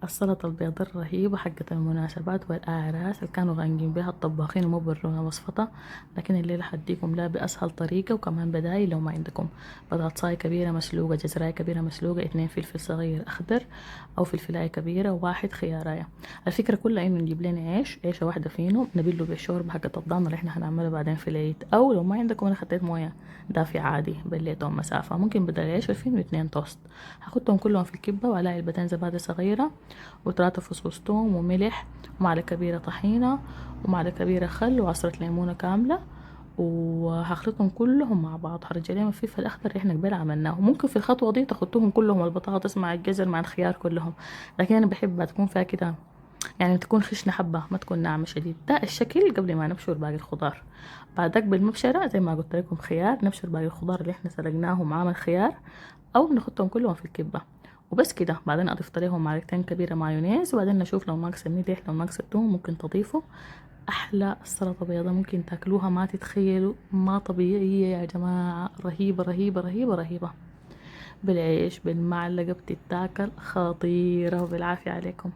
السلطة البيضاء الرهيبة حقة المناسبات والأعراس اللي كانوا غانقين بها الطباخين وما برونا وصفتها، لكن الليلة حديكم لا بأسهل طريقة وكمان بدايل. لو ما عندكم بطاطساية كبيرة مسلوقة، جزراية كبيرة مسلوقة، 2 فلفل صغير أخضر أو فلفلاية كبيرة، وواحد خياراية. الفكرة كلها إنه نجيب لنا عيشة واحدة فينه نبله بالشوربة حقة الضانة اللي احنا هنعملها بعدين في العيد. أو لو ما عندكم أنا خديت موية دافية عادي بليتهم مسافة، ممكن بدل العيش الفينو 2 توست. هاخدهم كلهم في الكبة وعلى علبتين زبادي صغيرة وثلاثة فصوص توم وملح ومعلقة كبيرة طحينة ومعلقة كبيرة خل وعصرة ليمونة كاملة، وهخلطهم كلهم مع بعض. هرجع لهم الفلفل الاخضر اللي احنا قبل عملناه. ممكن في الخطوه دي تحطوهم كلهم، البطاطس مع الجزر مع الخيار كلهم، لكن انا بحبها تكون فيها كده، يعني تكون خشنه حبه ما تكون ناعمه شديد. ده الشكل قبل ما نبشر باقي الخضار. بعدك بالمبشره زي ما قلت لكم خيار، نبشر باقي الخضار اللي احنا سلقناهم معاهم الخيار، او نحطهم كلهم في الكبه وبس كده. بعدين اضيف عليهم معلقتين كبيره مايونيز، وبعدين نشوف لو ناقص الملح لو ناقص الثوم ممكن تضيفه. احلى سلطه بيضه ممكن تاكلوها، ما تتخيلوا، ما طبيعيه يا جماعه، رهيبه رهيبه رهيبه رهيبه. بالعيش بالمعلقه بتتاكل خطيره، وبالعافيه عليكم.